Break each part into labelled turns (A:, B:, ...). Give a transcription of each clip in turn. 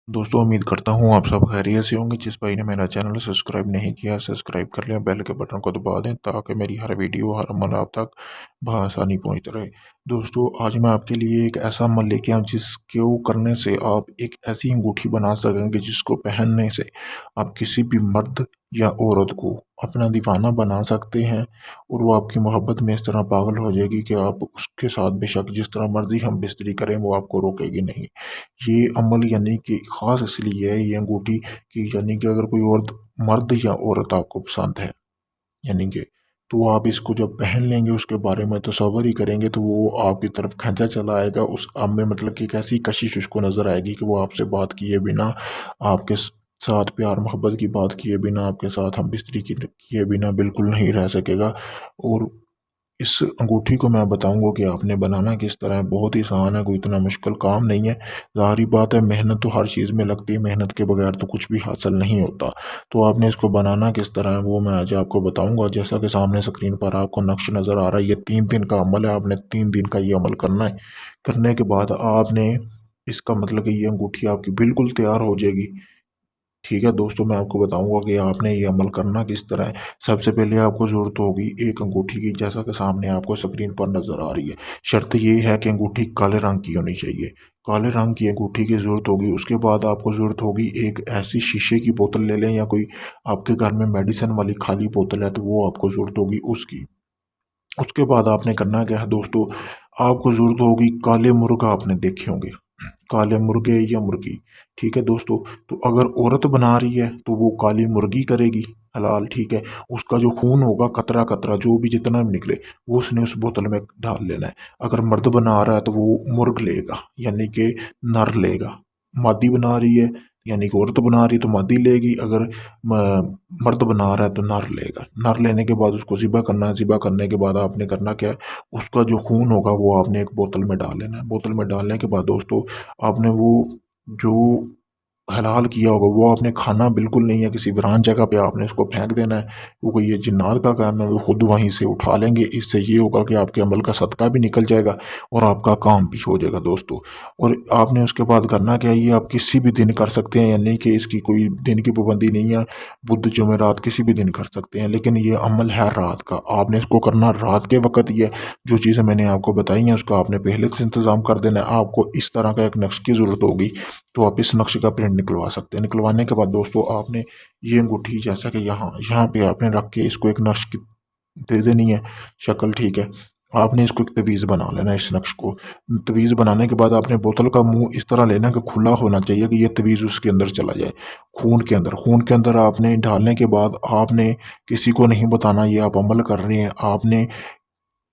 A: दोस्तों उम्मीद करता हूँ आप सब खैरियत से होंगे। जिस भाई ने मेरा चैनल सब्सक्राइब नहीं किया सब्सक्राइब कर लें, बेल के बटन को दबा दें ताकि मेरी हर वीडियो हर अमल आप तक बआसानी पहुँचता रहे। दोस्तों आज मैं आपके लिए एक ऐसा अमल लेके आया जिसको करने से आप एक ऐसी अंगूठी बना सकेंगे जिसको पहनने से आप किसी भी मर्द या औरत को अपना दीवाना बना सकते हैं और वो आपकी मोहब्बत में इस तरह पागल हो जाएगी कि आप उसके साथ बेशक जिस तरह मर्जी हम बिस्तरी करें वो आपको रोकेगी नहीं। ये अमल यानी कि ख़ास इसलिए है ये अंगूठी कि यानी कि अगर कोई और मर्द या औरत आपको पसंद है यानी कि तो आप इसको जब पहन लेंगे उसके बारे में तसव्वुर ही करेंगे तो वो आपकी तरफ खींचा चला आएगा। उस आप में मतलब कि एक ऐसी कशिश उसको नज़र आएगी कि वो आपसे बात किए बिना आपके साथ प्यार मोहब्बत की बात किए बिना आपके साथ हम बिस्तरी की किए बिना बिल्कुल नहीं रह सकेगा। और इस अंगूठी को मैं बताऊंगा कि आपने बनाना किस तरह है। बहुत ही आसान है, कोई इतना मुश्किल काम नहीं है। ज़ाहिर बात है मेहनत तो हर चीज़ में लगती है, मेहनत के बगैर तो कुछ भी हासिल नहीं होता। तो आपने इसको बनाना किस तरह है वो मैं आज आपको बताऊंगा। जैसा कि सामने स्क्रीन पर आपको नक्श नज़र आ रहा है, ये 3 दिन का अमल है। आपने 3 दिन का ये अमल करना है। करने के बाद आपने इसका मतलब कि ये अंगूठी आपकी बिल्कुल तैयार हो जाएगी। ठीक है दोस्तों, मैं आपको बताऊंगा कि आपने ये अमल करना किस तरह है। सबसे पहले आपको ज़रूरत होगी एक अंगूठी की, जैसा कि सामने आपको स्क्रीन पर नज़र आ रही है। शर्त ये है कि अंगूठी काले रंग की होनी चाहिए। काले रंग की अंगूठी की ज़रूरत होगी। उसके बाद आपको ज़रूरत होगी एक ऐसी शीशे की बोतल ले लें या कोई आपके घर में मेडिसिन वाली खाली बोतल है तो वो आपको ज़रूरत होगी उसकी। उसके बाद आपने करना क्या है दोस्तों, आपको ज़रूरत होगी काले मुर्गा, आपने देखे होंगे काले मुर्गे या मुर्गी। ठीक है दोस्तों, तो अगर औरत बना रही है तो वो काली मुर्गी करेगी हलाल। ठीक है, उसका जो खून होगा कतरा कतरा जो भी जितना भी निकले वो उसने उस बोतल में डाल लेना है। अगर मर्द बना रहा है तो वो मुर्ग लेगा यानी कि नर लेगा। मादी बना रही है यानी कि औरत बना रही है तो मादी लेगी। अगर मर्द बना रहा है तो नर लेगा। नर लेने के बाद उसको ज़िबा करना है। ज़िबा करने के बाद आपने करना क्या है, उसका जो खून होगा वो आपने एक बोतल में डाल लेना है। बोतल में डालने के बाद दोस्तों आपने वो जो हलाल किया होगा वो आपने खाना बिल्कुल नहीं है, किसी वीरान जगह पे आपने इसको फेंक देना है क्योंकि ये जिन्नात का काम है। वो खुद वहीं से उठा लेंगे। इससे ये होगा कि आपके अमल का सदका भी निकल जाएगा और आपका काम भी हो जाएगा दोस्तों। और आपने उसके बाद करना क्या है, ये आप किसी भी दिन कर सकते हैं यानी कि इसकी कोई दिन की पाबंदी नहीं है। बुध जुमेरात किसी भी दिन कर सकते हैं, लेकिन ये अमल है रात का। आपने इसको करना रात के वक्त ही है। जो चीज़ें मैंने आपको बताई हैं उसका आपने पहले से इंतज़ाम कर देना है। आपको इस तरह का एक नक्श की ज़रूरत होगी तो आप इस नक्शे का प्रिंट निकलवा सकते हैं। निकलवाने के बाद दोस्तों आपने ये अंगूठी जैसा कि यहाँ यहाँ पे आपने रख के इसको एक नक्श की दे देनी है शक्ल। ठीक है, आपने इसको एक तवीज़ बना लेना है। इस नक्श को तवीज़ बनाने के बाद आपने बोतल का मुंह इस तरह लेना कि खुला होना चाहिए कि ये तवीज़ उसके अंदर चला जाए। खून के अंदर आपने डालने के बाद आपने किसी को नहीं बताना ये आप अमल कर रहे हैं। आपने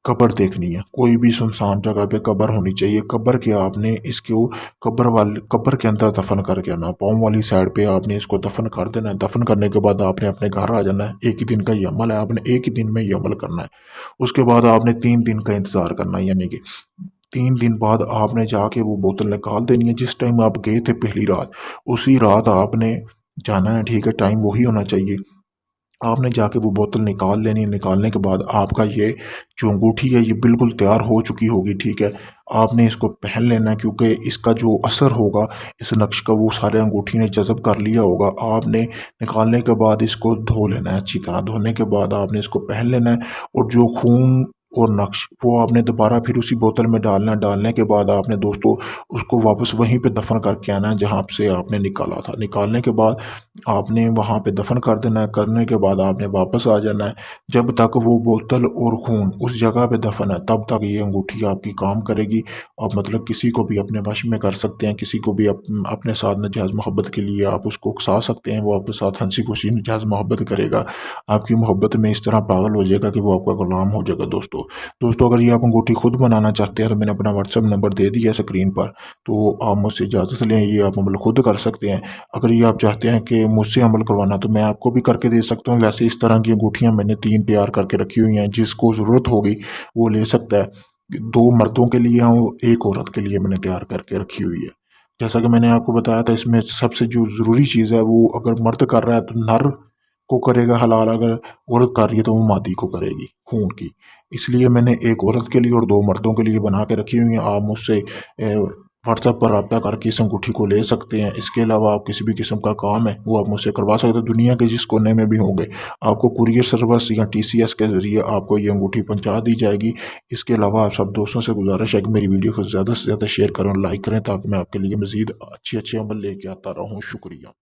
A: कब्र देखनी है, कोई भी सुनसान जगह पे कब्र होनी चाहिए। कब्र के आपने इसको कब्र के अंदर दफन करके आना। पाँव वाली साइड पे आपने इसको दफन कर देना है। दफन करने के बाद आपने अपने घर आ जाना है। एक ही दिन का ये अमल है, आपने एक ही दिन में ये अमल करना है। उसके बाद आपने 3 दिन का इंतजार करना है यानी कि 3 दिन बाद आपने जाके वो बोतल निकाल देनी है। जिस टाइम आप गए थे पहली रात उसी रात आपने जाना है। ठीक है, टाइम वही होना चाहिए। आपने जाके वो बोतल निकाल लेनी है। निकालने के बाद आपका ये जो अंगूठी है ये बिल्कुल तैयार हो चुकी होगी। ठीक है, आपने इसको पहन लेना है क्योंकि इसका जो असर होगा इस नक्श का वो सारे अंगूठी ने जज़ब कर लिया होगा। आपने निकालने के बाद इसको धो लेना है अच्छी तरह। धोने के बाद आपने इसको पहन लेना है और जो खून और नक्श वो आपने दोबारा फिर उसी बोतल में डालना है। डालने के बाद आपने दोस्तों उसको वापस वहीं पे दफन करके आना है जहाँ से आपने निकाला था। निकालने के बाद आपने वहाँ पे दफन कर देना है। करने के बाद आपने वापस आ जाना है। जब तक वो बोतल और खून उस जगह पे दफन है तब तक ये अंगूठी आपकी काम करेगी। आप मतलब किसी को भी अपने वश में कर सकते हैं। किसी को भी अपने साथ नजायज़ मोहब्बत के लिए आप उसको उकसा सकते हैं। वो आपके साथ हंसी खुशी नजायज़ मोहब्बत करेगा। आपकी मोहब्बत में इस तरह पागल हो जाएगा कि वो आपका गुलाम हो जाएगा दोस्तों अगर ये आप अंगूठी खुद बनाना चाहते हैं तो मैंने अपना व्हाट्सएप नंबर दे दिया है स्क्रीन पर। तो आप मुझसे इजाज़त लें, ये आप अमल खुद कर सकते हैं। अगर ये आप चाहते हैं कि मुझसे अमल करवाना तो मैं आपको भी करके दे सकता हूँ। वैसे इस तरह की अंगूठियाँ मैंने 3 तैयार करके रखी हुई हैं, जिसको ज़रूरत होगी वो ले सकता है। 2 मर्दों के लिए और 1 औरत के लिए मैंने तैयार करके रखी हुई है। जैसा कि मैंने आपको बताया था इसमें सबसे जो ज़रूरी चीज़ है वो अगर मर्द कर रहा है तो नर को करेगा हलाल, अगर औरत कर रही है तो वो मादी को करेगी खून की। इसलिए मैंने 1 औरत के लिए और 2 मर्दों के लिए बना के रखी हुई हैं। आप मुझसे व्हाट्सएप पर रब्ता करके इस अंगूठी को ले सकते हैं। इसके अलावा आप किसी भी किस्म का काम है वो आप मुझसे करवा सकते हैं, दुनिया के जिस कोने में भी होंगे आपको कुरियर सर्विस या टीसीएस के ज़रिए आपको ये अंगूठी पहुंचा दी जाएगी। इसके अलावा आप सब दोस्तों से गुजारिश है कि मेरी वीडियो को ज़्यादा से ज़्यादा शेयर करें और लाइक करें ताकि मैं आपके लिए मज़ीद अच्छे अच्छे अमल लेके आता रहूँ। शुक्रिया।